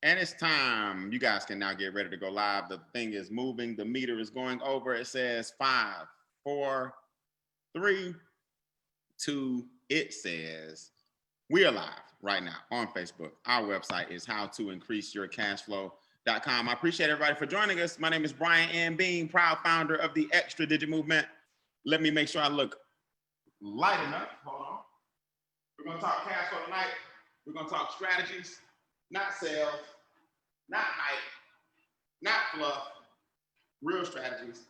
And it's time. You guys can now get ready to go live. The thing is moving. The meter is going over. It says 5, 4, 3, 2. It says we are live right now on Facebook. Our website is howtoincreaseyourcashflow.com. I appreciate everybody for joining us. My name is Brian N. Bean, proud founder of the Extra Digit Movement. Let me make sure I look light enough. Hold on. We're going to talk cash flow tonight. We're going to talk strategies, not sales, not hype, not fluff, real strategies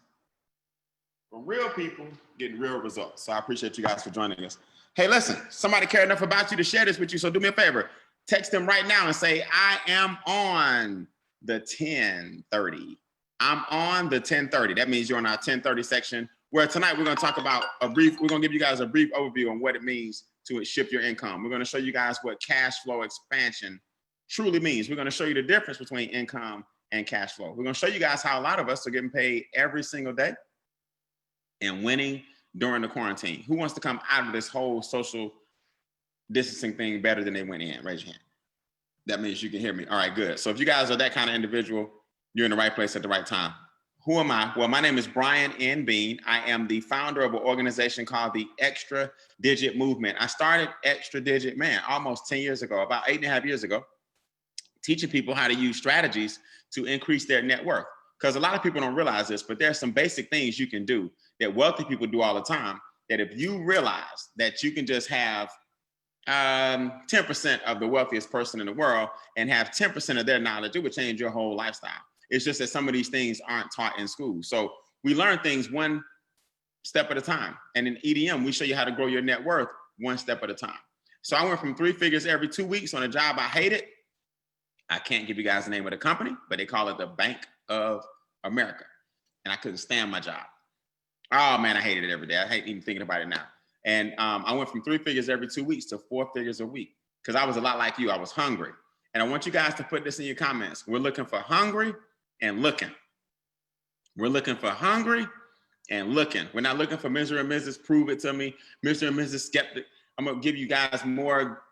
from real people getting real results. So I appreciate you guys for joining us. Hey, listen, somebody care enough about you to share this with you. So do me a favor, text them right now and say, I am on the 1030. I'm on the 1030. That means you're on our 1030 section, where tonight we're going to talk about we're going to give you guys a brief overview on what it means to shift your income. We're going to show you guys what cash flow expansion truly means. We're going to show you the difference between income and cash flow. We're going to show you guys how a lot of us are getting paid every single day and winning during the quarantine. Who wants to come out of this whole social distancing thing better than they went in? Raise your hand. That means you can hear me. All right, good. So if you guys are that kind of individual, you're in the right place at the right time. Who am I? Well, my name is Brian N. Bean. I am the founder of an organization called the Extra Digit Movement. I started Extra Digit, almost 10 years ago, about 8.5 years ago, teaching people how to use strategies to increase their net worth. Because a lot of people don't realize this, but there's some basic things you can do that wealthy people do all the time, that if you realize that you can just have 10% of the wealthiest person in the world and have 10% of their knowledge, it would change your whole lifestyle. It's just that some of these things aren't taught in school. So we learn things one step at a time. And in EDM, we show you how to grow your net worth one step at a time. So I went from 3 figures every 2 weeks on a job I hated. I can't give you guys the name of the company, but they call it the Bank of America. And I couldn't stand my job. Oh man, I hated it every day. I hate even thinking about it now. And I went from 3 figures every 2 weeks to 4 figures a week because I was a lot like you. I was hungry. And I want you guys to put this in your comments. We're looking for hungry and looking. We're looking for hungry and looking. We're not looking for Mr. and Mrs. Prove it to me. Mr. and Mrs. Skeptic. I'm going to give you guys more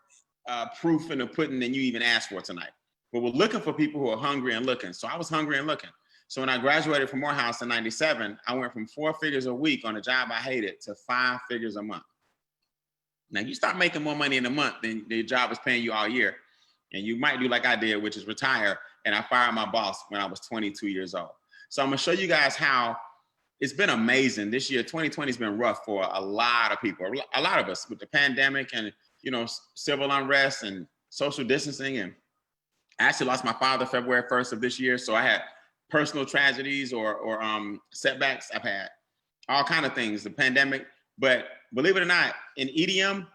proof in the pudding than you even asked for tonight. But we're looking for people who are hungry and looking. So I was hungry and looking. So when I graduated from Morehouse in '97, I went from 4 figures a week on a job I hated to 5 figures a month. Now you start making more money in a month than your job is paying you all year. And you might do like I did, which is retire. And I fired my boss when I was 22 years old. So I'm gonna show you guys how it's been amazing. This year, 2020 has been rough for a lot of people, a lot of us with the pandemic and, civil unrest and social distancing. And I actually lost my father February 1st of this year. So I had personal tragedies or setbacks. I've had all kinds of things, the pandemic. But believe it or not, in EDM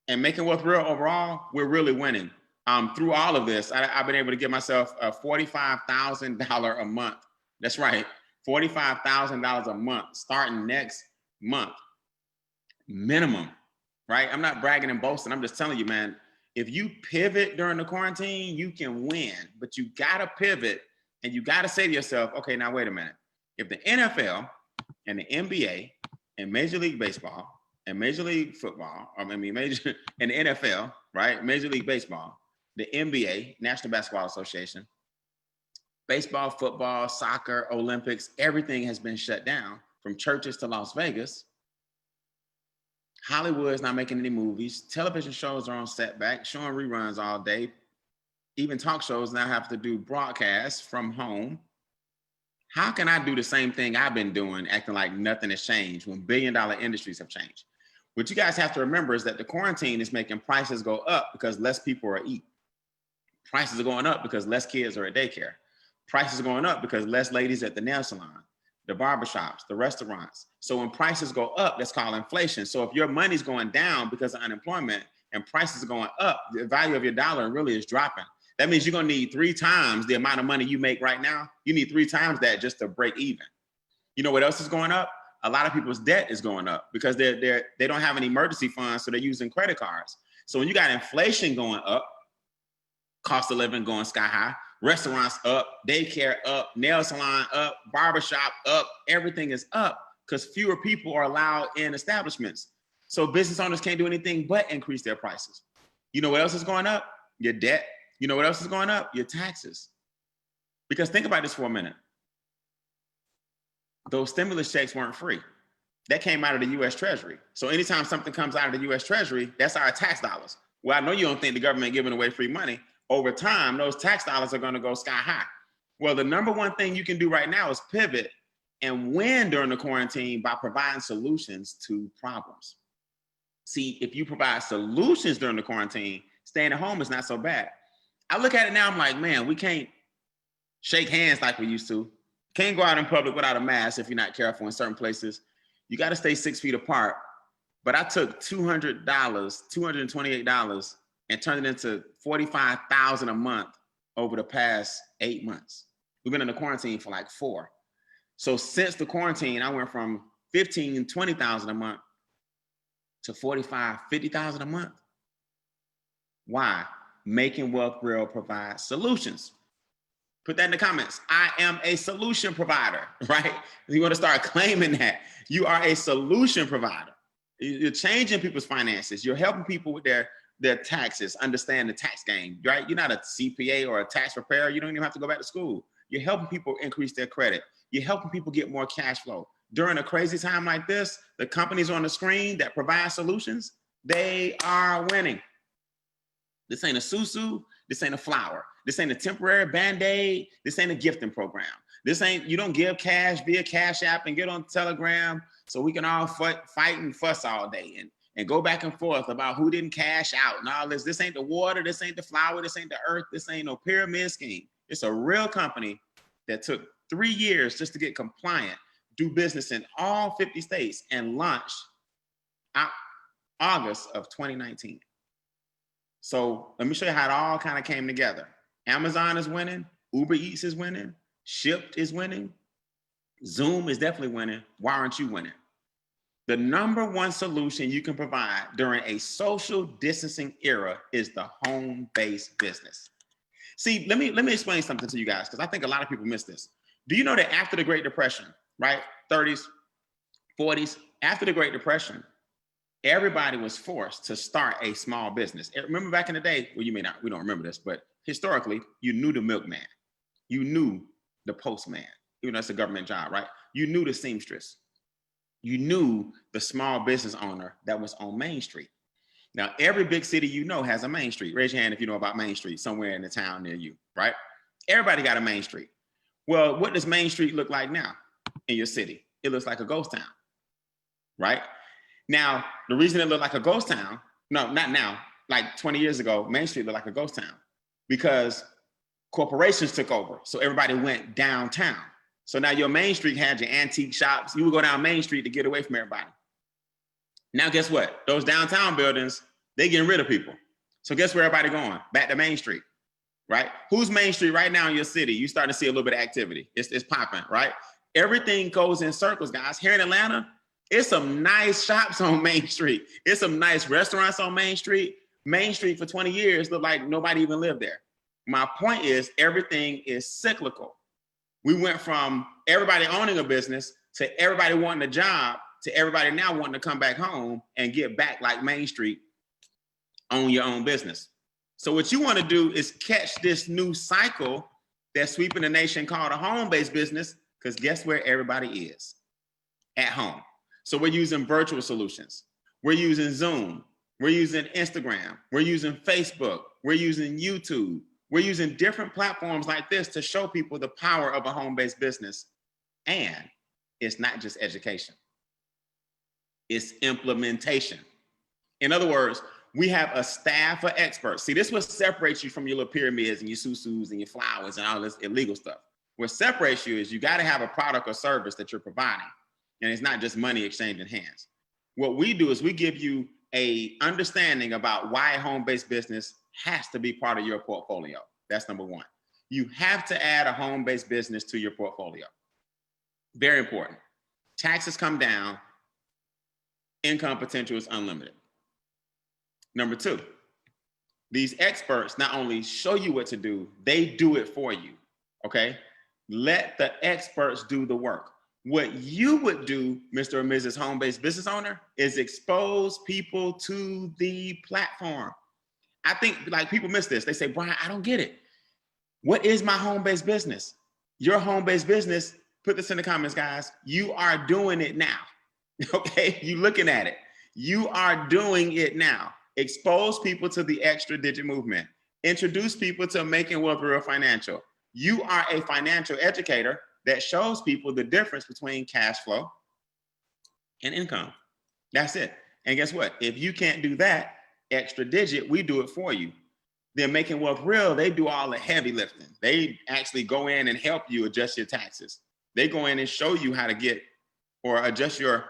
and making wealth real overall, we're really winning. Through all of this, I've been able to give myself a $45,000 a month. That's right, $45,000 a month starting next month. Minimum, right? I'm not bragging and boasting. I'm just telling you, man, if you pivot during the quarantine, you can win. But you got to pivot. And you got to say to yourself, okay, now wait a minute. If the NFL and the NBA and Major League Baseball and Major League Football, and the NFL, right? Major League Baseball, the NBA, National Basketball Association, baseball, football, soccer, Olympics, everything has been shut down from churches to Las Vegas. Hollywood is not making any movies. Television shows are on setback, showing reruns all day. Even talk shows now have to do broadcasts from home. How can I do the same thing I've been doing, acting like nothing has changed when billion-dollar industries have changed? What you guys have to remember is that the quarantine is making prices go up because less people are eating. Prices are going up because less kids are at daycare. Prices are going up because less ladies at the nail salon, the barbershops, the restaurants. So when prices go up, that's called inflation. So if your money's going down because of unemployment and prices are going up, the value of your dollar really is dropping. That means you're gonna need 3 times the amount of money you make right now. You need 3 times that just to break even. You know what else is going up? A lot of people's debt is going up because they don't have any emergency funds, so they're using credit cards. So when you got inflation going up, cost of living going sky high, restaurants up, daycare up, nail salon up, barbershop up, everything is up because fewer people are allowed in establishments. So business owners can't do anything but increase their prices. You know what else is going up? Your debt, You know what else is going up? Your taxes. Because think about this for a minute. Those stimulus checks weren't free. That came out of the US Treasury. So anytime something comes out of the US Treasury, that's our tax dollars. Well, I know you don't think the government giving away free money. Over time, those tax dollars are going to go sky high. Well, the number one thing you can do right now is pivot and win during the quarantine by providing solutions to problems. See, if you provide solutions during the quarantine, staying at home is not so bad. I look at it now, I'm like, man, we can't shake hands like we used to. Can't go out in public without a mask if you're not careful in certain places. You got to stay 6 feet apart. But I took $200, $228, and turned it into $45,000 a month over the past 8 months. We've been in the quarantine for like 4. So since the quarantine, I went from $15,000 and $20,000 a month to $45,000, $50,000 a month. Why? Making Wealth Real provides solutions. Put that in the comments. I am a solution provider, right? You want to start claiming that. You are a solution provider. You're changing people's finances. You're helping people with their taxes, understand the tax game, right? You're not a CPA or a tax preparer. You don't even have to go back to school. You're helping people increase their credit. You're helping people get more cash flow. During a crazy time like this, the companies on the screen that provide solutions, they are winning. This ain't a susu. This ain't a flower. This ain't a temporary Band-Aid. This ain't a gifting program. This ain't, you don't give cash via Cash App and get on Telegram so we can all fight and fuss all day and go back and forth about who didn't cash out and all this. This ain't the water. This ain't the flower. This ain't the earth. This ain't no pyramid scheme. It's a real company that took 3 years just to get compliant, do business in all 50 states, and launch out August of 2019. So let me show you how it all kind of came together. Amazon is winning. Uber Eats is winning. Shipt is winning. Zoom is definitely winning. Why aren't you winning? The number one solution you can provide during a social distancing era is the home-based business. See, let me explain something to you guys, because I think a lot of people miss this. Do you know that after the Great Depression, right? 30s, 40s, after the Great Depression, everybody was forced to start a small business. Remember back in the day, well, you may not, we don't remember this, but historically, you knew the milkman. You knew the postman, even though it's a government job, right? You knew the seamstress. You knew the small business owner that was on Main Street. Now, every big city you know has a Main Street. Raise your hand if you know about Main Street somewhere in the town near you, right? Everybody got a Main Street. Well, what does Main Street look like now in your city? It looks like a ghost town, right? Now, the reason it looked like a ghost town, no, not now, like 20 years ago, Main Street looked like a ghost town because corporations took over. So everybody went downtown. So now your Main Street had your antique shops. You would go down Main Street to get away from everybody. Now, guess what? Those downtown buildings, they getting rid of people. So guess where everybody going? Back to Main Street, right? Who's Main Street right now in your city? You starting to see a little bit of activity. It's popping, right? Everything goes in circles, guys. Here in Atlanta, it's some nice shops on Main Street. It's some nice restaurants on Main Street. Main Street for 20 years looked like nobody even lived there. My point is everything is cyclical. We went from everybody owning a business to everybody wanting a job to everybody now wanting to come back home and get back like Main Street, own your own business. So what you want to do is catch this new cycle that's sweeping the nation called a home-based business, because guess where everybody is? At home. So we're using virtual solutions. We're using Zoom. We're using Instagram. We're using Facebook. We're using YouTube. We're using different platforms like this to show people the power of a home-based business. And it's not just education. It's implementation. In other words, we have a staff of experts. See, this is what separates you from your little pyramids and your susus and your flowers and all this illegal stuff. What separates you is you got to have a product or service that you're providing. And it's not just money exchanging hands. What we do is we give you a understanding about why a home-based business has to be part of your portfolio. That's number one. You have to add a home-based business to your portfolio. Very important. Taxes come down. Income potential is unlimited. Number two, these experts not only show you what to do, they do it for you, okay? Let the experts do the work. What you would do, Mr. or Mrs. Home-Based Business Owner, is expose people to the platform. I think like people miss this. They say, Brian, I don't get it. What is my home-based business? Your home-based business, put this in the comments, guys. You are doing it now. Okay, you looking at it. You are doing it now. Expose people to the extra digit movement. Introduce people to Making Wealth Real Financial. You are a financial educator that shows people the difference between cash flow and income. That's it. And guess what? If you can't do that, extra digit, we do it for you. Then Making Wealth Real, they do all the heavy lifting. They actually go in and help you adjust your taxes. They go in and show you how to get or adjust your,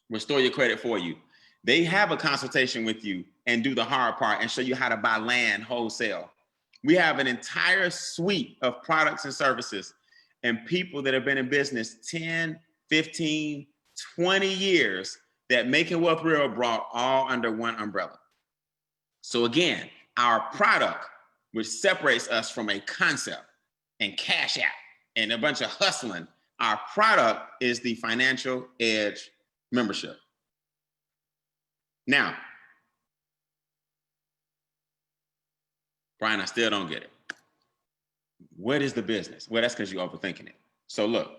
restore your credit for you. They have a consultation with you and do the hard part and show you how to buy land wholesale. We have an entire suite of products and services and people that have been in business 10, 15, 20 years that Making Wealth Real brought all under one umbrella. So again, our product, which separates us from a concept and Cash App and a bunch of hustling, our product is the Financial Edge membership. Now, Brian, I still don't get it. What is the business? Well, that's because you're overthinking it. So look,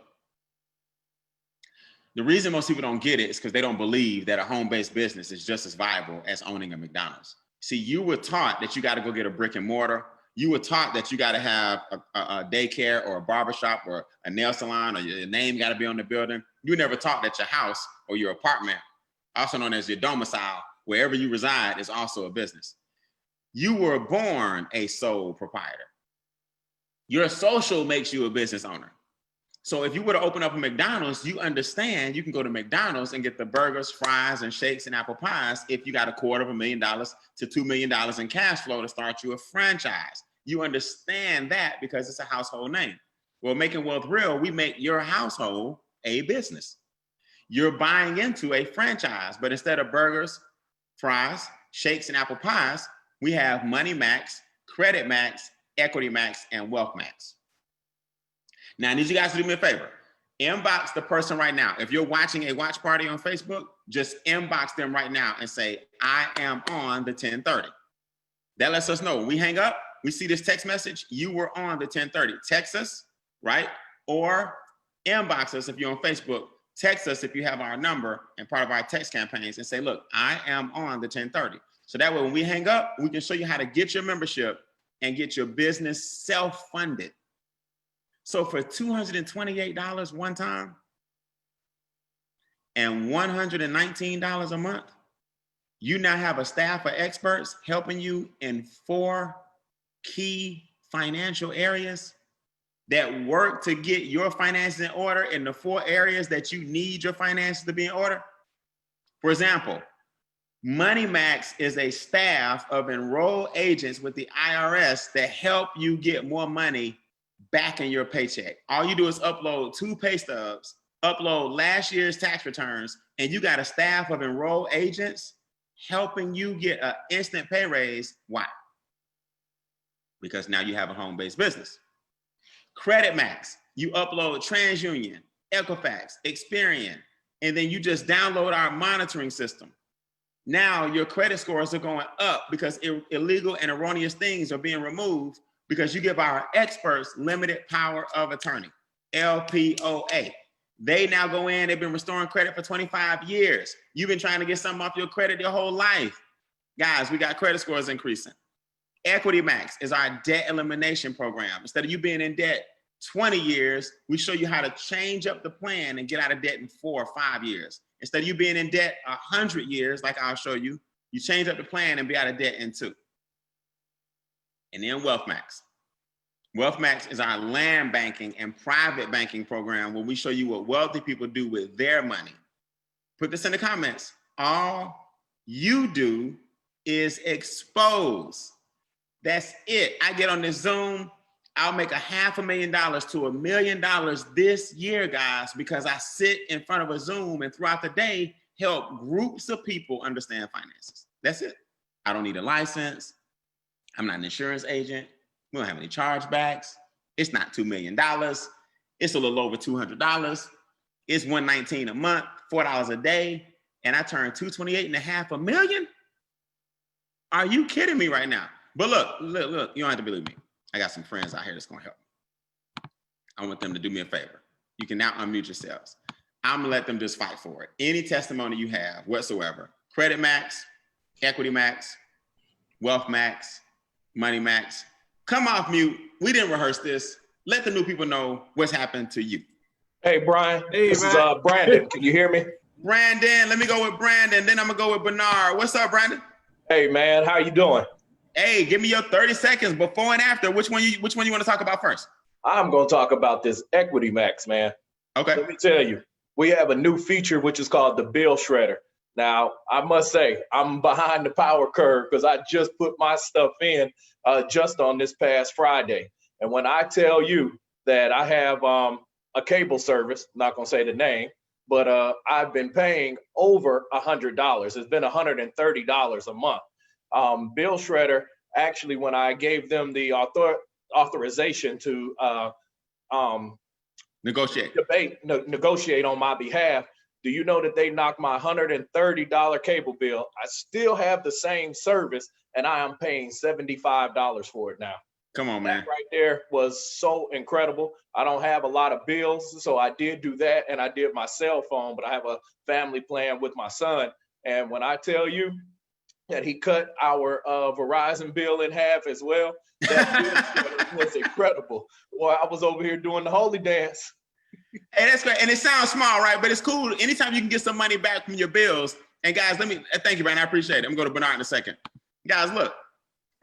the reason most people don't get it is because they don't believe that a home-based business is just as viable as owning a McDonald's. See, you were taught that you got to go get a brick and mortar. You were taught that you got to have a daycare or a barbershop or a nail salon or your name got to be on the building. You never taught that your house or your apartment, also known as your domicile, wherever you reside, is also a business. You were born a sole proprietor. Your social makes you a business owner. So if you were to open up a McDonald's, you understand you can go to McDonald's and get the burgers, fries, and shakes and apple pies if you got $250,000 to $2 million in cash flow to start you a franchise. You understand that because it's a household name. Well, Making Wealth Real, we make your household a business. You're buying into a franchise, but instead of burgers, fries, shakes, and apple pies, we have Money Max, Credit Max, Equity Max, and Wealth Max. Now, I need you guys to do me a favor. Inbox the person right now. If you're watching a watch party on Facebook, just inbox them right now and say, I am on the 1030. That lets us know when we hang up, we see this text message, you were on the 1030. Text us, right? Or inbox us if you're on Facebook. Text us if you have our number and part of our text campaigns and say, look, I am on the 1030. So that way, when we hang up, we can show you how to get your membership and get your business self-funded. So for $228 one time and $119 a month, you now have a staff of experts helping you in 4 key financial areas that work to get your finances in order in the 4 areas that you need your finances to be in order. For example, Money Max is a staff of enrolled agents with the IRS that help you get more money back in your paycheck. All you do is upload 2 pay stubs, upload last year's tax returns, and you got a staff of enrolled agents helping you get an instant pay raise. Why? Because now you have a home-based business. Credit Max, you upload TransUnion, Equifax, Experian, and then you just download our monitoring system. Now your credit scores are going up because illegal and erroneous things are being removed because you give our experts limited power of attorney, LPOA. They now go in, they've been restoring credit for 25 years. You've been trying to get something off your credit your whole life. Guys, we got credit scores increasing. Equity Max is our debt elimination program. Instead of you being in debt 20 years, we show you how to change up the plan and get out of debt in 4 or 5 years. Instead of you being in debt 100 years, like I'll show you, you change up the plan and be out of debt in 2. And then Wealth Max. Wealth Max is our land banking and private banking program where we show you what wealthy people do with their money. Put this in the comments. All you do is expose. That's it. I get on this Zoom, I'll make $500,000 to $1 million this year, guys, because I sit in front of a Zoom and throughout the day, help groups of people understand finances. That's it. I don't need a license. I'm not an insurance agent. We don't have any chargebacks. It's not $2 million. It's a little over $200. It's $119 a month, $4 a day. And I turned $228.5 million. Are you kidding me right now? But look, you don't have to believe me. I got some friends out here that's gonna help me. I want them to do me a favor. You can now unmute yourselves. I'm gonna let them just fight for it. Any testimony you have whatsoever, Credit Max, Equity Max, Wealth Max, Money Max, come off mute. We didn't rehearse this. Let the new people know what's happened to you. Hey, Brian. Hey, this is Brandon. Can you hear me? Brandon, let me go with Brandon. Then I'm gonna go with Bernard. What's up, Brandon? Hey, man, how you doing? Hey, give me your 30 seconds before and after. Which one you want to talk about first? I'm gonna talk about this Equity Max, man. Okay. Let me tell you, we have a new feature which is called the bill shredder. Now, I must say, I'm behind the power curve because I just put my stuff in just on this past Friday. And when I tell you that I have a cable service, not gonna say the name, but I've been paying over $100. It's been $130 a month. Bill shredder, actually, when I gave them the authorization to negotiate on my behalf, do you know that they knocked my $130 cable bill? I still have the same service, and I am paying $75 for it now. Come on, man. That right there was so incredible. I don't have a lot of bills, so I did do that, and I did my cell phone, but I have a family plan with my son. And when I tell you that he cut our Verizon bill in half as well, that was incredible. Boy, I was over here doing the holy dance. Hey, that's great. And it sounds small, right? But it's cool. Anytime you can get some money back from your bills. And guys, thank you, Brandon. I appreciate it. I'm going to go to Bernard in a second. Guys, look,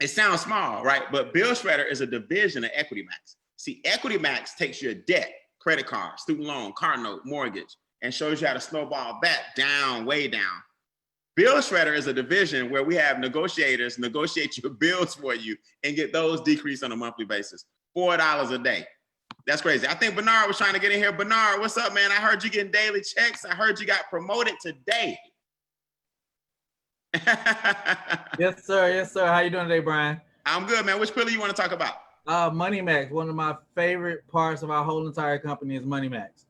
it sounds small, right? But Bill Shredder is a division of Equity Max. See, Equity Max takes your debt, credit card, student loan, car note, mortgage, and shows you how to snowball back down, way down. Bill Shredder is a division where we have negotiators negotiate your bills for you and get those decreased on a monthly basis. $4 a day. That's crazy. I think Bernard was trying to get in here. Bernard, what's up, man? I heard you getting daily checks. I heard you got promoted today. Yes, sir. Yes, sir. How you doing today, Brian? I'm good, man. Which pillar you want to talk about? Money Max. One of my favorite parts of our whole entire company is Money Max.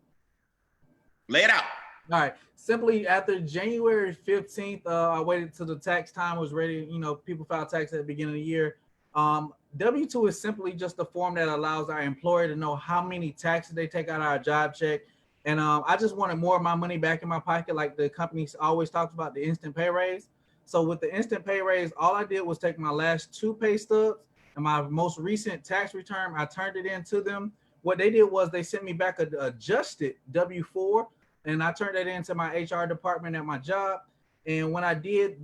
Lay it out. All right. Simply after January 15th, I waited till the tax time was ready. You know, people file tax at the beginning of the year. W-2 is simply just a form that allows our employer to know how many taxes they take out of our job check. And I just wanted more of my money back in my pocket, like the company always talks about the instant pay raise. So with the instant pay raise, all I did was take my last 2 pay stubs and my most recent tax return. I turned it in to them. What they did was they sent me back an adjusted W-4, and I turned that into my HR department at my job. And when I did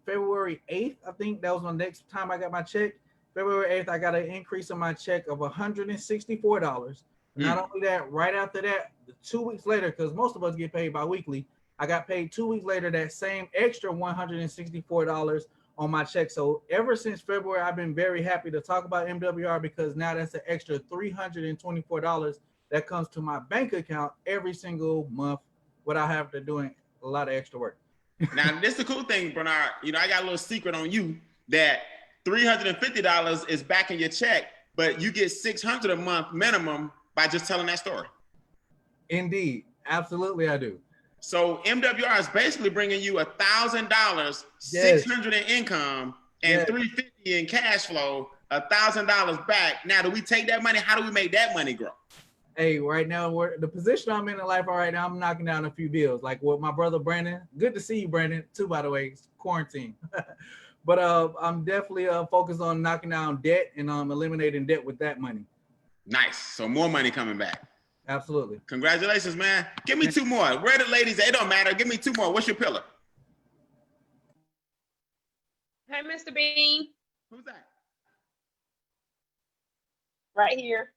February 8th, I think that was the next time I got my check. February 8th, I got an increase in my check of $164. Not only that, right after that, 2 weeks later, because most of us get paid bi-weekly, I got paid 2 weeks later that same extra $164 on my check. So ever since February, I've been very happy to talk about MWR because now that's an extra $324 that comes to my bank account every single month without having to doing a lot of extra work. Now, this is the cool thing, Bernard. You know, I got a little secret on you that $350 is back in your check, but you get $600 a month minimum by just telling that story. Indeed. Absolutely, I do. So MWR is basically bringing you $1,000, yes. $600 in income, and yes. $350 in cash flow, $1,000 back. Now, do we take that money? How do we make that money grow? Hey, right now, the position I'm in life right now, I'm knocking down a few deals. Like with my brother, Brandon. Good to see you, Brandon, too, by the way. It's quarantine. But I'm definitely focused on knocking down debt and eliminating debt with that money. Nice. So more money coming back. Absolutely. Congratulations, man. Give me 2 more. Where the ladies? It don't matter. Give me 2 more. What's your pillar? Hey, Mr. Bean. Who's that? Right here.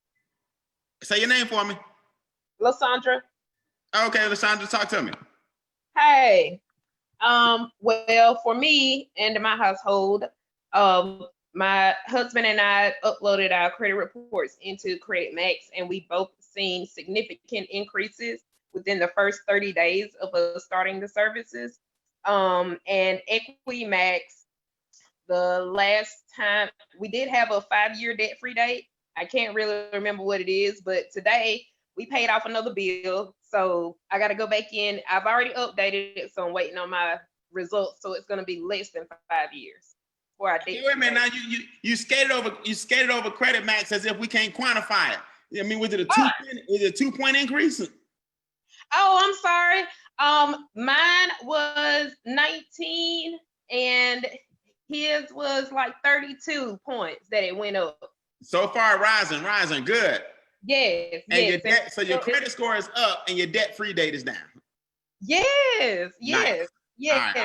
Say your name for me. Lysandra. Okay, Lysandra, talk to me. Hey. Well, for me and my household, my husband and I uploaded our credit reports into Credit Max, and we both seen significant increases within the first 30 days of us starting the services. And Equity Max, the last time we did have a 5-year debt-free date. I can't really remember what it is, but today we paid off another bill. So I got to go back in. I've already updated it, so I'm waiting on my results. So it's going to be less than 5 years. for our debt. Wait a minute, now you skated over credit max as if we can't quantify it. I mean, was it a 2-point increase? Oh, I'm sorry. Mine was 19 and his was like 32 points that it went up. So far, rising, good. Yes, And yes. your debt, so your credit score is up and your debt-free date is down. Yes, Nice. yes, yes. All right,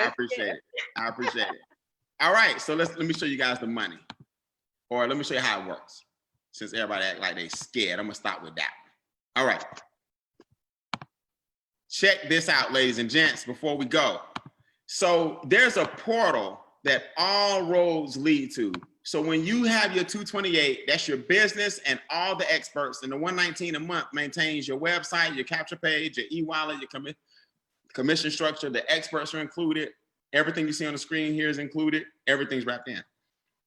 I appreciate it. All right, so let me show you guys the money. Or let me show you how it works. Since everybody act like they scared, I'm gonna start with that. All right. Check this out, ladies and gents, before we go. So there's a portal that all roads lead to. So when you have your 228, that's your business and all the experts, and the 119 a month maintains your website, your capture page, your e-wallet, your commission structure. The experts are included. Everything you see on the screen here is included. Everything's wrapped in.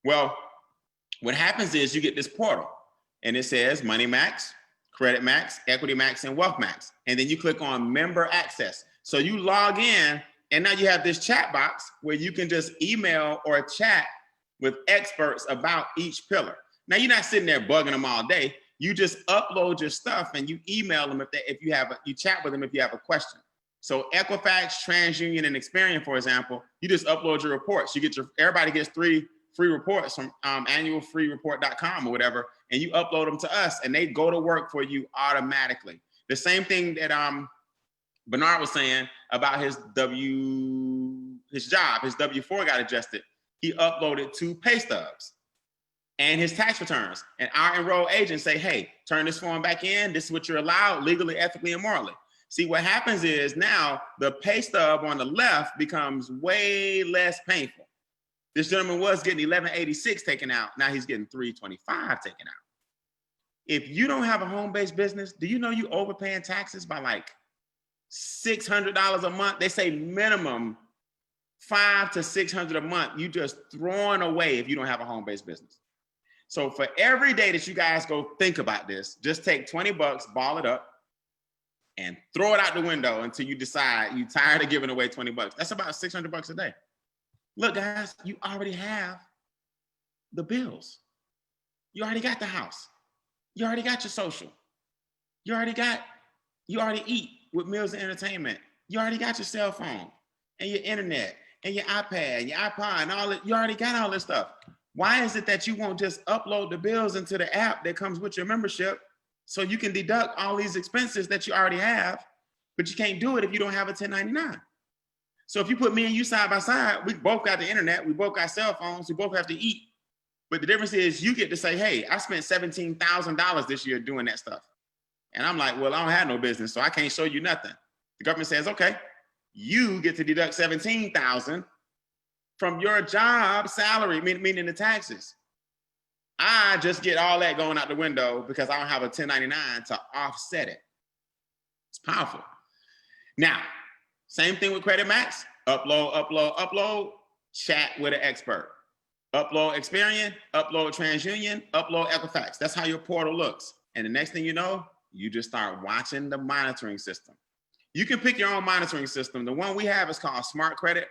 Well, what happens is you get this portal and it says Money Max, Credit Max, Equity Max, and Wealth Max. And then you click on Member Access. So you log in and now you have this chat box where you can just email or chat with experts about each pillar. Now you're not sitting there bugging them all day. You just upload your stuff and you email them you chat with them if you have a question. So Equifax, TransUnion, and Experian, for example, you just upload your reports. Everybody gets 3 free reports from annualfreereport.com or whatever, and you upload them to us and they go to work for you automatically. The same thing that Bernard was saying about his job, his W-4 got adjusted. He uploaded 2 pay stubs and his tax returns. And our enrolled agents say, hey, turn this form back in. This is what you're allowed legally, ethically, and morally. See, what happens is now the pay stub on the left becomes way less painful. This gentleman was getting 1186 taken out. Now he's getting 325 taken out. If you don't have a home-based business, do you know you overpaying taxes by like $600 a month? They say minimum $500 to $600 a month. You just throwing away if you don't have a home-based business. So for every day that you guys go think about this, just take $20, ball it up, and throw it out the window until you decide you're tired of giving away $20. That's about $600 a day. Look, guys, you already have the bills. You already got the house. You already got your social. You already eat with meals and entertainment. You already got your cell phone and your internet and your iPad and your iPod and all that. You already got all this stuff. Why is it that you won't just upload the bills into the app that comes with your membership so you can deduct all these expenses that you already have, but you can't do it if you don't have a 1099? So if you put me and you side by side, we both got the internet, we both got cell phones, we both have to eat. But the difference is you get to say, hey, I spent $17,000 this year doing that stuff. And I'm like, well, I don't have no business, so I can't show you nothing. The government says, okay, you get to deduct $17,000 from your job salary, meaning the taxes. I just get all that going out the window because I don't have a 1099 to offset it. It's powerful. Now, same thing with Credit Max. Upload, chat with an expert. Upload Experian, upload TransUnion, upload Equifax. That's how your portal looks. And the next thing you know, you just start watching the monitoring system. You can pick your own monitoring system. The one we have is called Smart Credit.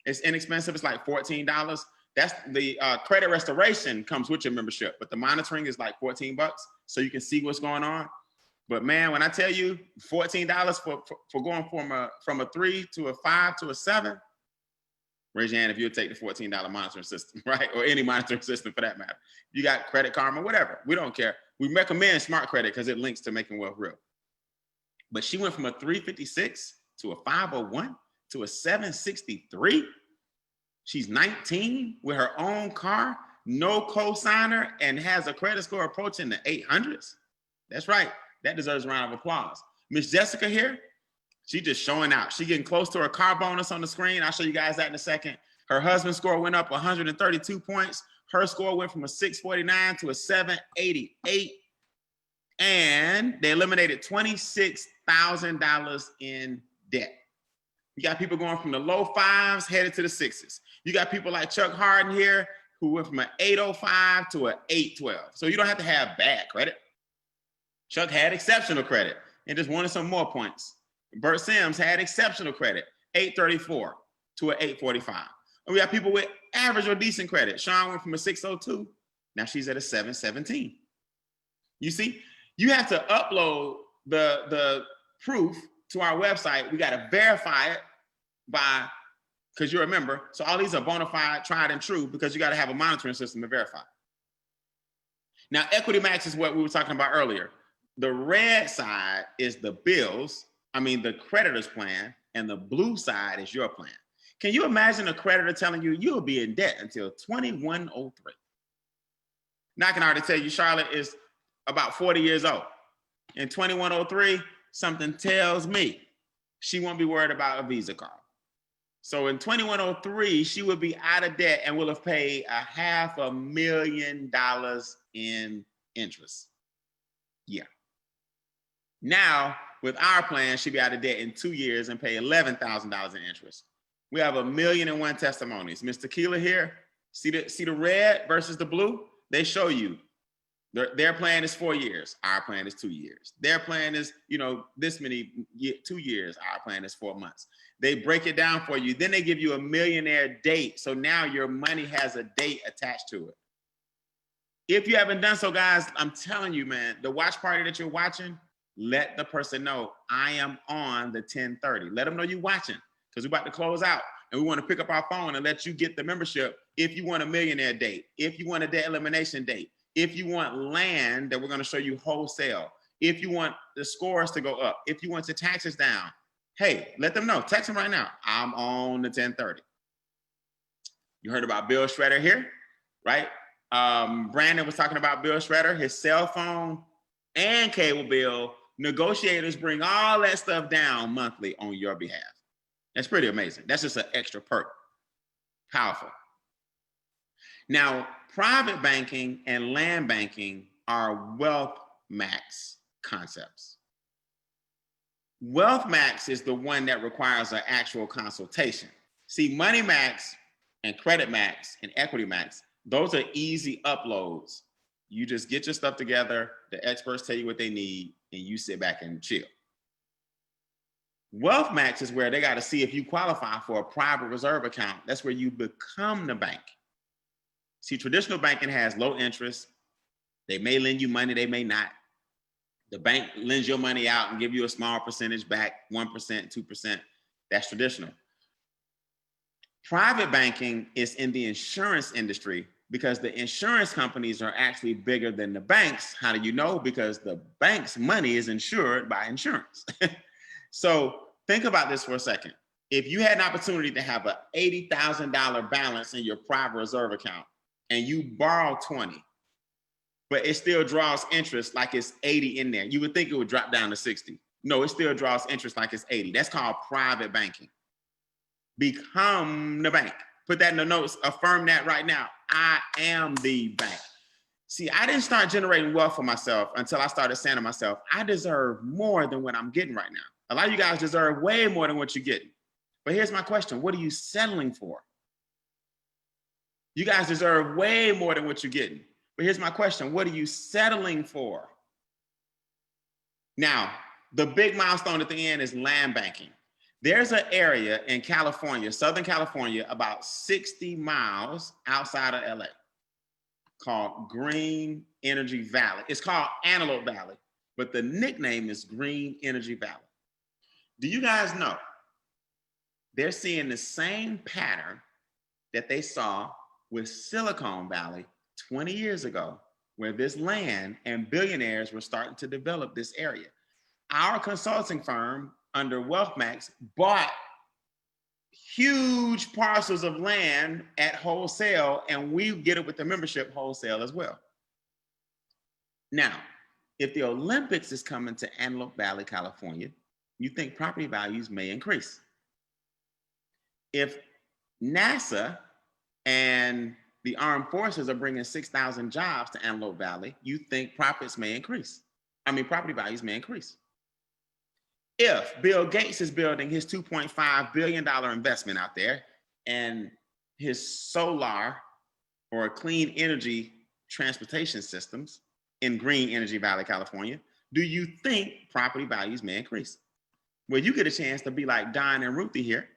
It's inexpensive. It's like $14. That's the credit restoration comes with your membership, but the monitoring is like $14, so you can see what's going on. But man, when I tell you $14 for going from a 3 to a 5 to a 7, raise your hand if you'll take the $14 monitoring system, right? Or any monitoring system for that matter. You got Credit Karma, whatever. We don't care. We recommend Smart Credit because it links to Making Wealth Real. But she went from a 356 to a 501 to a 763. She's 19 with her own car, no co-signer, and has a credit score approaching the 800s. That's right. That deserves a round of applause. Miss Jessica here, she just showing out. She getting close to her car bonus on the screen. I'll show you guys that in a second. Her husband's score went up 132 points. Her score went from a 649 to a 788. And they eliminated $26,000 in debt. You got people going from the low 5s headed to the 6s. You got people like Chuck Harden here who went from an 805 to an 812. So you don't have to have bad credit. Chuck had exceptional credit and just wanted some more points. Bert Sims had exceptional credit, 834 to an 845. And we have people with average or decent credit. Sean went from a 602. Now she's at a 717. You see, you have to upload the proof to our website. We got to verify it by, because you're a member. So all these are bona fide, tried and true, because you got to have a monitoring system to verify. Now, Equity Max is what we were talking about earlier. The red side is the the creditor's plan, and the blue side is your plan. Can you imagine a creditor telling you you'll be in debt until 2103? Now I can already tell you Charlotte is about 40 years old. In 2103, something tells me she won't be worried about a Visa card. So in 2103, she will be out of debt and will have paid $500,000 in interest. Yeah. Now, with our plan, she'll be out of debt in 2 years and pay $11,000 in interest. We have 1,000,001 testimonies. Ms. Tequila here, see the red versus the blue? They show you their plan is 4 years. Our plan is 2 years. Their plan is, this many 2 years. Our plan is 4 months. They break it down for you. Then they give you a millionaire date. So now your money has a date attached to it. If you haven't done so, guys, I'm telling you, man, the watch party that you're watching, let the person know I am on the 1030. Let them know you're watching, because we're about to close out and we want to pick up our phone and let you get the membership if you want a millionaire date, if you want a debt elimination date, if you want land that we're going to show you wholesale, if you want the scores to go up, if you want your taxes down. Hey, let them know. Text them right now. I'm on the 1030. You heard about Bill Shredder here, right? Brandon was talking about Bill Shredder, his cell phone and cable bill. Negotiators bring all that stuff down monthly on your behalf. That's pretty amazing. That's just an extra perk. Powerful. Now, private banking and land banking are wealth max concepts. Wealth max is the one that requires an actual consultation. See, money max and credit max and equity max, those are easy uploads. You just get your stuff together, the experts tell you what they need, and you sit back and chill. Wealth max is where they got to see if you qualify for a private reserve account. That's where you become the bank. See, traditional banking has low interest. They may lend you money, they may not. The bank lends your money out and give you a small percentage back, 1%, 2%. That's traditional. Private banking is in the insurance industry because the insurance companies are actually bigger than the banks. How do you know? Because the bank's money is insured by insurance. So think about this for a second. If you had an opportunity to have an $80,000 balance in your private reserve account and you borrow 20, but it still draws interest like it's 80 in there, you would think it would drop down to 60. No, it still draws interest like it's 80. That's called private banking. Become the bank. Put that in the notes. Affirm that right now. I am the bank. See, I didn't start generating wealth for myself until I started saying to myself, I deserve more than what I'm getting right now. A lot of you guys deserve way more than what you're getting. But here's my question. What are you settling for? You guys deserve way more than what you're getting. But here's my question. What are you settling for? Now, the big milestone at the end is land banking. There's an area in California, Southern California, about 60 miles outside of LA called Green Energy Valley. It's called Antelope Valley, but the nickname is Green Energy Valley. Do you guys know they're seeing the same pattern that they saw with Silicon Valley 20 years ago, where this land and billionaires were starting to develop this area? Our consulting firm under WealthMax bought huge parcels of land at wholesale, and we get it with the membership wholesale as well. Now, if the Olympics is coming to Antelope Valley, California, you think property values may increase. If NASA and the armed forces are bringing 6,000 jobs to Antelope Valley, you think property values may increase. If Bill Gates is building his $2.5 billion investment out there and his solar or clean energy transportation systems in Green Energy Valley, California, do you think property values may increase? Well, you get a chance to be like Don and Ruthie here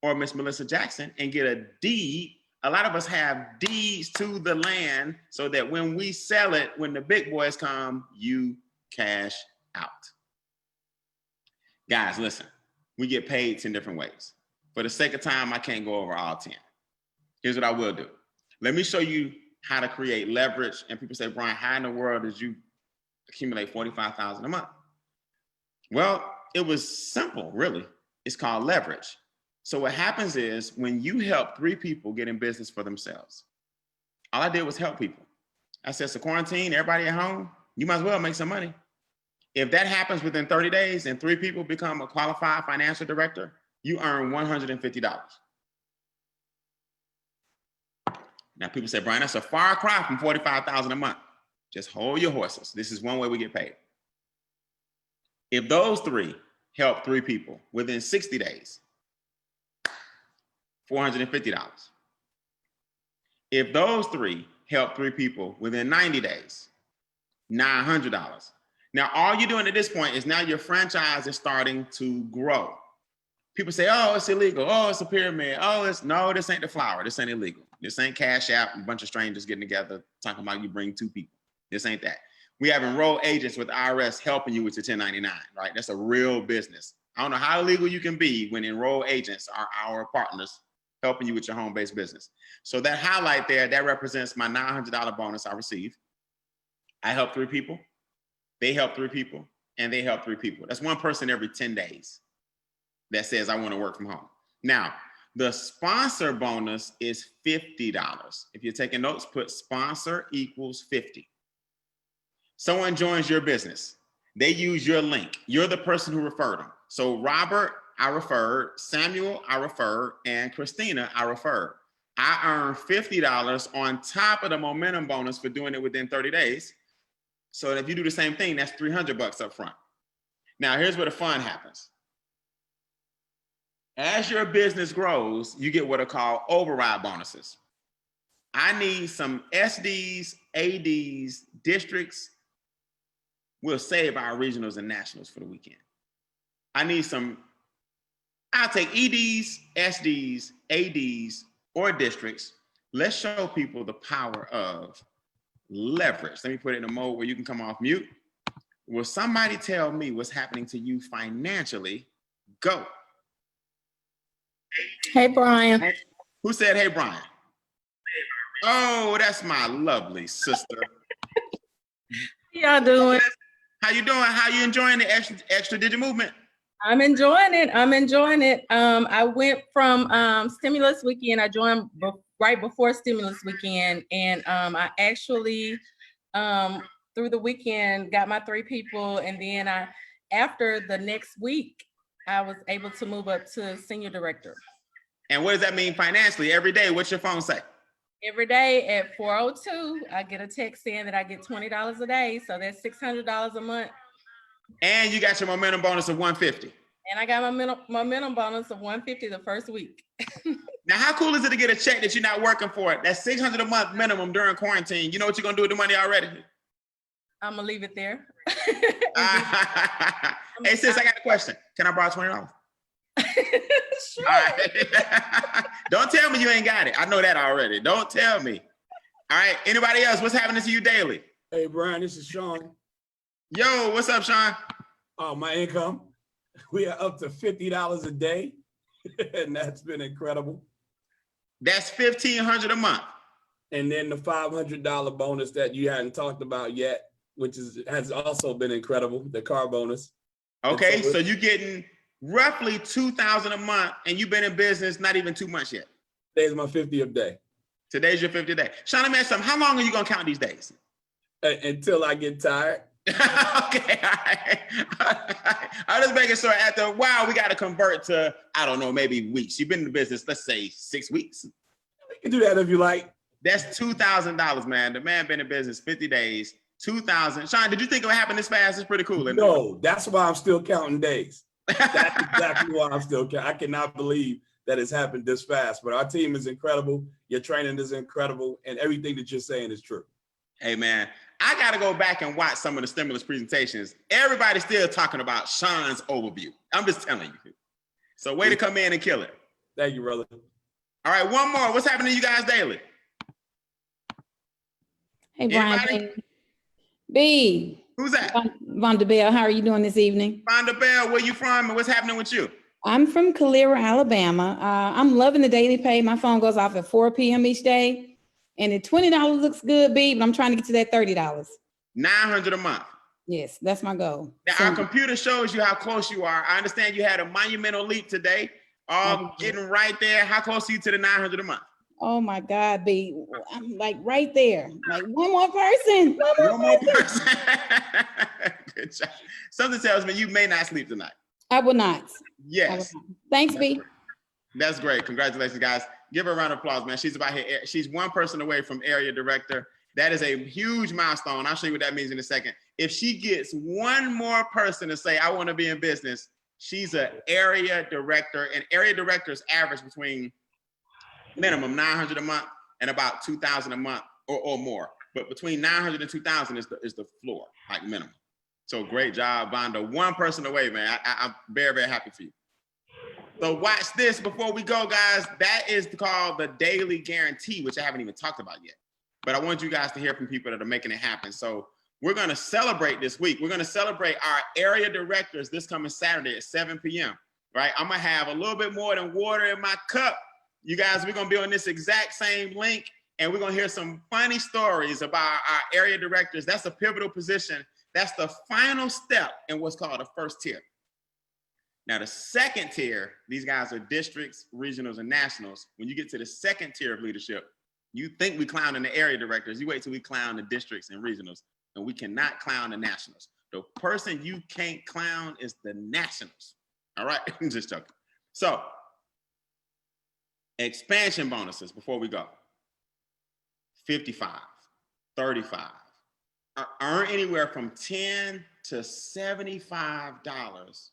or Miss Melissa Jackson and get a deed. A lot of us have deeds to the land so that when we sell it, when the big boys come, you cash out. Guys, listen, we get paid 10 different ways. For the sake of time, I can't go over all 10. Here's what I will do. Let me show you how to create leverage. And people say, Brian, how in the world did you accumulate $45,000 a month? Well, it was simple, really. It's called leverage. So what happens is when you help 3 people get in business for themselves, all I did was help people. I said, so quarantine, everybody at home, you might as well make some money. If that happens within 30 days and 3 people become a qualified financial director, you earn $150. Now people say, Brian, that's a far cry from $45,000 a month. Just hold your horses. This is one way we get paid. If those 3 help 3 people within 60 days, $450. If those 3 help 3 people within 90 days, $900. Now, all you're doing at this point is now your franchise is starting to grow. People say, oh, it's illegal. Oh, it's a pyramid. Oh, no, this ain't the flower. This ain't illegal. This ain't Cash App, a bunch of strangers getting together, talking about you bring 2 people. This ain't that. We have enrolled agents with IRS helping you with your 1099, right? That's a real business. I don't know how illegal you can be when enrolled agents are our partners helping you with your home-based business. So that highlight there, that represents my $900 bonus I received. I help 3 people, they help 3 people, and they help 3 people. That's 1 person every 10 days that says, I want to work from home. Now, the sponsor bonus is $50. If you're taking notes, put sponsor equals 50. Someone joins your business. They use your link. You're the person who referred them. So Robert, I referred, Samuel, I referred, and Christina, I referred. I earned $50 on top of the momentum bonus for doing it within 30 days. So if you do the same thing, that's $300 up front. Now, here's where the fun happens. As your business grows, you get what are called override bonuses. I need some SDs, ADs, districts. We'll save our regionals and nationals for the weekend. I need some, I'll take EDs, SDs, ADs, or districts. Let's show people the power of leverage. Let me put it in a mode where you can come off mute. Will somebody tell me what's happening to you financially? Go. Hey, Brian. Who said, hey, Brian? Oh, that's my lovely sister. How y'all doing? How you doing? How you enjoying the extra digit movement? I'm enjoying it. I'm enjoying it. I went from stimulus weekend. I joined right before stimulus weekend, and I actually through the weekend got my 3 people, and then after the next week I was able to move up to senior director. And what does that mean financially? Every day, what's your phone say? Every day at 4:02, I get a text saying that I get $20 a day, so that's $600 a month. And you got your momentum bonus of $150. And I got my momentum bonus of $150 the first week. Now, how cool is it to get a check that you're not working for? That's $600 a month minimum during quarantine. You know what you're gonna do with the money already? I'm gonna leave it there. Hey sis, I got a question. Can I borrow $20? Sure. All right. Don't tell me you ain't got it. I know that already. Don't tell me. All right. Anybody else? What's happening to you daily? Hey, Brian, this is Sean. Yo, what's up, Sean? My income, we are up to $50 a day, and that's been incredible. That's $1,500 a month. And then the $500 bonus that you hadn't talked about yet, which has also been incredible, the car bonus. Okay, so you're getting roughly $2,000 a month, and you've been in business not even 2 months yet. Today's my 50th day. Today's your 50th day. Sean, let me ask something. How long are you gonna count these days? Until I get tired. Okay, all right. I'm just making sure after a while we got to convert to, I don't know, maybe weeks. You've been in the business, let's say 6 weeks. We can do that if you like. That's $2,000, man. The man been in business 50 days, 2,000. Sean, did you think it would happen this fast? It's pretty cool. No, that's why I'm still counting days. That's exactly why I'm still counting. I cannot believe that it's happened this fast, but our team is incredible. Your training is incredible, and everything that you're saying is true. Hey, man, I got to go back and watch some of the stimulus presentations. Everybody's still talking about Sean's overview. I'm just telling you. So way to come in and kill it. Thank you, brother. All right, one more. What's happening to you guys daily? Hey, Brian. Anybody? B. Who's that? Vonda Bell, how are you doing this evening? Vonda Bell, where you from and what's happening with you? I'm from Calera, Alabama. I'm loving the daily pay. My phone goes off at 4 p.m. each day. And the $20 looks good, B, but I'm trying to get to that $30. $900 a month. Yes, that's my goal. Now, our computer shows you how close you are. I understand you had a monumental leap today. Getting right there. How close are you to the $900 a month? Oh my God, B. I'm like right there. Like one more person. One more person. Good job. Something tells me you may not sleep tonight. I will not. Yes. Thanks, B. That's great. Congratulations, guys. Give her a round of applause, man. She's one person away from area director. That is a huge milestone. I'll show you what that means in a second. If she gets one more person to say, I want to be in business, she's an area director, and area directors average between minimum 900 a month and about 2,000 a month or more. But between 900 and 2,000 is the floor, like minimum. So great job, Vonda. One person away, man. I'm very, very happy for you. So watch this before we go, guys. That is called the daily guarantee, which I haven't even talked about yet. But I want you guys to hear from people that are making it happen. So we're going to celebrate this week. We're going to celebrate our area directors this coming Saturday at 7 p.m. Right? I'm going to have a little bit more than water in my cup. You guys, we're going to be on this exact same link, and we're going to hear some funny stories about our area directors. That's a pivotal position. That's the final step in what's called a first tier. Now, the second tier, these guys are districts, regionals, and nationals. When you get to the second tier of leadership, you think we clown the area directors. You wait till we clown the districts and regionals, and we cannot clown the nationals. The person you can't clown is the nationals. All right, I'm just joking. So, expansion bonuses before we go. 55, 35. Earn anywhere from $10 to $75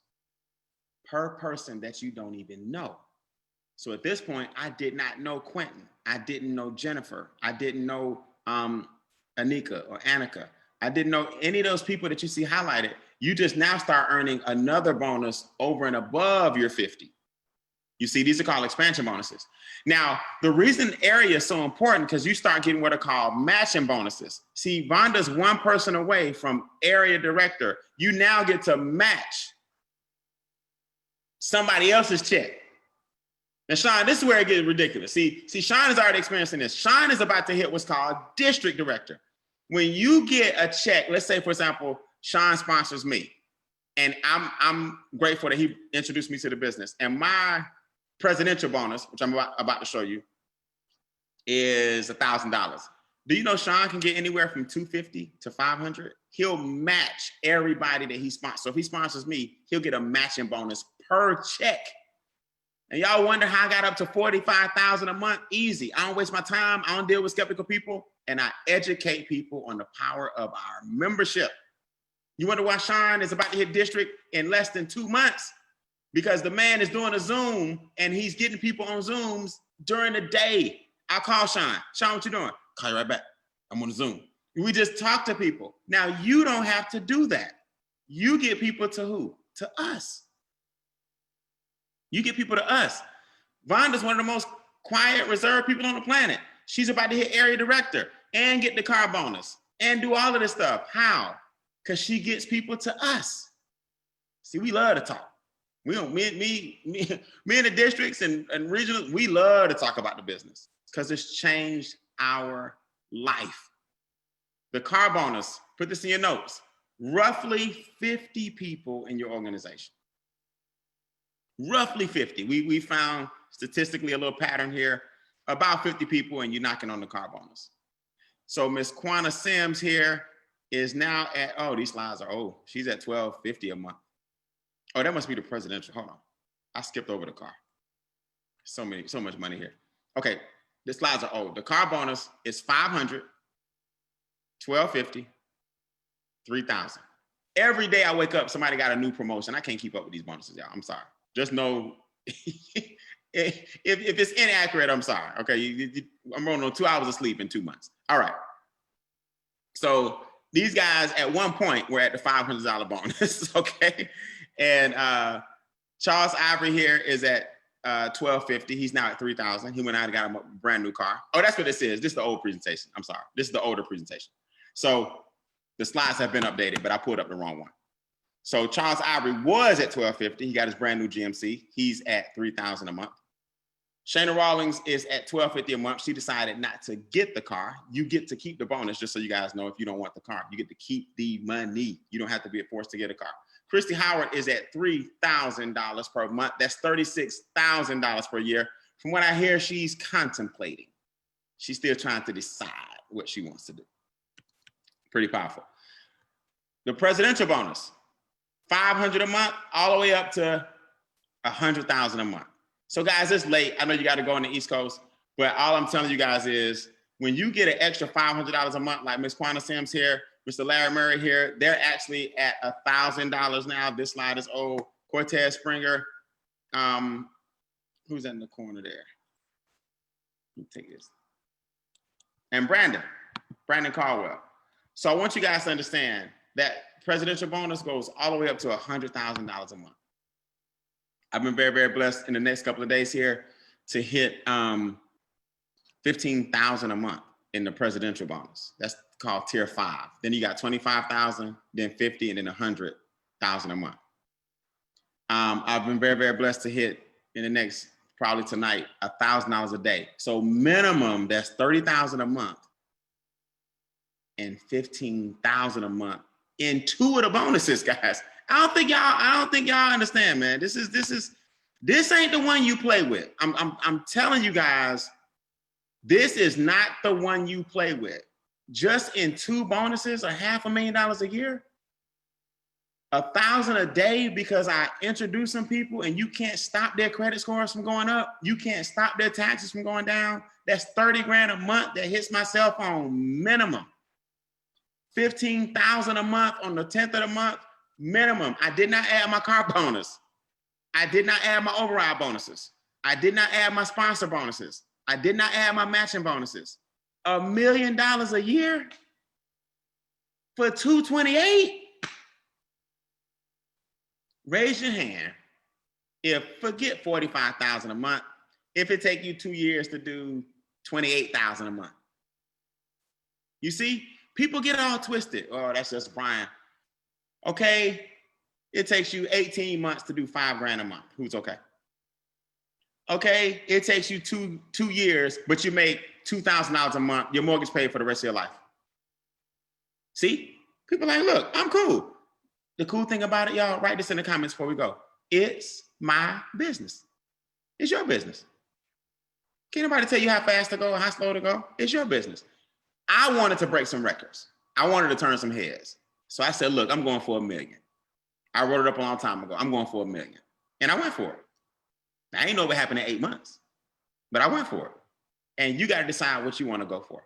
per person that you don't even know. So at this point, I did not know Quentin. I didn't know Jennifer. I didn't know Anika or Annika. I didn't know any of those people that you see highlighted. You just now start earning another bonus over and above your 50. You see, these are called expansion bonuses. Now, the reason area is so important because you start getting what are called matching bonuses. See, Vonda's one person away from area director. You now get to match somebody else's check. Now, Sean, this is where it gets ridiculous. See, Sean is already experiencing this. Sean is about to hit what's called district director. When you get a check, let's say, for example, Sean sponsors me, and I'm grateful that he introduced me to the business. And my presidential bonus, which I'm about to show you, is $1,000. Do you know Sean can get anywhere from $250 to $500? He'll match everybody that he sponsors. So if he sponsors me, he'll get a matching bonus per check. And y'all wonder how I got up to $45,000 a month? Easy. I don't waste my time. I don't deal with skeptical people. And I educate people on the power of our membership. You wonder why Sean is about to hit district in less than 2 months? Because the man is doing a Zoom and he's getting people on Zooms during the day. I call Sean. Sean, what you doing? Call you right back. I'm on a Zoom. We just talk to people. Now, you don't have to do that. You get people to who? To us. You get people to us. Vonda's one of the most quiet, reserved people on the planet. She's about to hit area director and get the car bonus and do all of this stuff. How? Because she gets people to us. See, we love to talk. We don't, me in the districts and regionals, we love to talk about the business because it's changed our life. The car bonus, put this in your notes, roughly 50 people in your organization. Roughly 50. We found statistically a little pattern here, about 50 people and you're knocking on the car bonus. So Miss Quana Sims here is now at, oh, these slides are old. She's at $1,250 a month. Oh, that must be the presidential. Hold on. I skipped over the car. So much money here. Okay, the slides are old. The car bonus is $500, $1,250, $3,000. Every day I wake up, somebody got a new promotion. I can't keep up with these bonuses, y'all. I'm sorry. Just know if it's inaccurate, I'm sorry. Okay, I'm on 2 hours of sleep in 2 months. All right. So these guys at one point were at the $500 bonus, okay? And Charles Ivory here is at $1,250. He's now at $3,000. He went out and got him a brand new car. Oh, that's what this is. This is the old presentation. I'm sorry. This is the older presentation. So the slides have been updated, but I pulled up the wrong one. So Charles Ivory was at $1,250. He got his brand new GMC. He's at $3,000 a month. Shayna Rawlings is at $1,250 a month. She decided not to get the car. You get to keep the bonus, just so you guys know. If you don't want the car, you get to keep the money. You don't have to be forced to get a car. Christy Howard is at $3,000 per month. That's $36,000 per year. From what I hear, she's contemplating. She's still trying to decide what she wants to do. Pretty powerful. The presidential bonus, $500 a month, all the way up to $100,000 a month. So guys, it's late. I know you got to go on the East Coast, but all I'm telling you guys is when you get an extra $500 a month, like Ms. Quanah Sims here, Mr. Larry Murray here, they're actually at $1,000 now. This slide is old. Cortez Springer, who's in the corner there? Let me take this. And Brandon Caldwell. So I want you guys to understand that presidential bonus goes all the way up to $100,000 a month. I've been very, very blessed in the next couple of days here to hit $15,000 a month in the presidential bonus. That's called tier 5. Then you got 25,000, then 50, and then 100,000 a month. I've been very, very blessed to hit in the next, probably tonight, $1,000 a day. So minimum, that's 30,000 a month and 15,000 a month in 2 of the bonuses, guys. I don't think y'all understand, man. This ain't the one you play with. I'm telling you guys, this is not the one you play with. Just in 2 bonuses, $500,000 a year, $1,000 a day because I introduce some people and you can't stop their credit scores from going up. You can't stop their taxes from going down. That's 30 grand a month that hits my cell phone minimum. 15,000 a month on the 10th of the month minimum. I did not add my car bonus. I did not add my override bonuses. I did not add my sponsor bonuses. I did not add my matching bonuses. $1 million a year for 228. Raise your hand if, forget 45,000 a month, if it take you 2 years to do 28,000 a month. You see, people get all twisted. Oh, that's just Brian. Okay, it takes you 18 months to do 5 grand a month. Who's okay? Okay, it takes you two years, but you make $2,000 a month. Your mortgage paid for the rest of your life. See, people like, look, I'm cool. The cool thing about it, y'all, write this in the comments before we go. It's my business. It's your business. Can't nobody tell you how fast to go or how slow to go. It's your business. I wanted to break some records. I wanted to turn some heads. So I said, look, I'm going for $1 million. I wrote it up a long time ago. I'm going for $1 million. And I went for it. I ain't know what happened in 8 months, but I went for it. And you got to decide what you want to go for.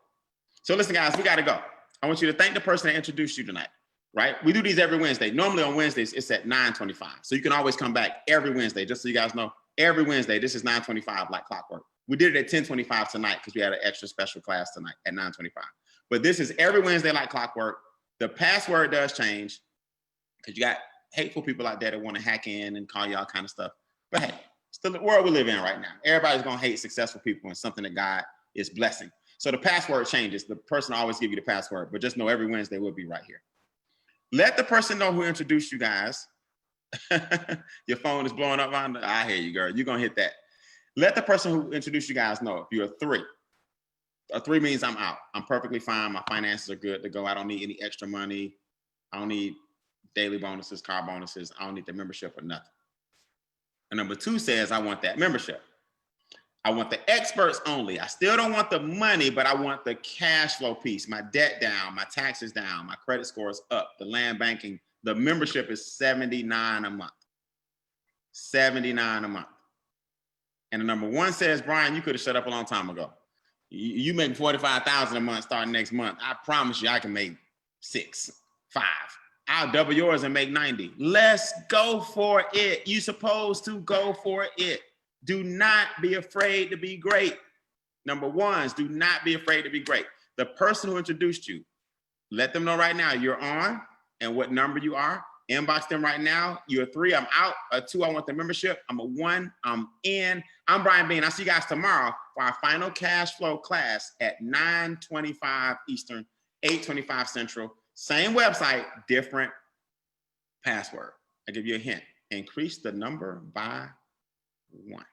So listen, guys, we got to go. I want you to thank the person that introduced you tonight, right? We do these every Wednesday. Normally on Wednesdays, it's at 9:25. So you can always come back every Wednesday, just so you guys know. Every Wednesday, this is 9:25 like clockwork. We did it at 10:25 tonight because we had an extra special class tonight at 9:25. But this is every Wednesday like clockwork. The password does change because you got hateful people out there that want to hack in and call you all kind of stuff. But hey, it's the world we live in right now. Everybody's going to hate successful people and something that God is blessing. So the password changes. The person will always give you the password, but just know every Wednesday we'll be right here. Let the person know who introduced you guys. Your phone is blowing up. I hear you, girl. You're going to hit that. Let the person who introduced you guys know if you're a 3. A 3 means I'm out. I'm perfectly fine. My finances are good to go. I don't need any extra money. I don't need daily bonuses, car bonuses. I don't need the membership or nothing. And number 2 says, I want that membership. I want the experts only. I still don't want the money, but I want the cash flow piece, my debt down, my taxes down, my credit scores up, the land banking. The membership is $79 a month. $79 a month. And the number 1 says, Brian, you could have shut up a long time ago. You make $45,000 a month starting next month. I promise you I can make 6, 5. I'll double yours and make 90. Let's go for it. You're supposed to go for it. Do not be afraid to be great. Number 1s, do not be afraid to be great. The person who introduced you, let them know right now you're on and what number you are Inbox them right now. You're a 3, I'm out. A 2, I want the membership. I'm a 1, I'm in. I'm Brian Bean. I'll see you guys tomorrow for our final cash flow class at 9:25 Eastern, 8:25 Central. Same website, different password. I'll give you a hint. Increase the number by 1.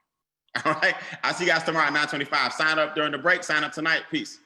All right. I'll see you guys tomorrow at 9:25. Sign up during the break. Sign up tonight. Peace.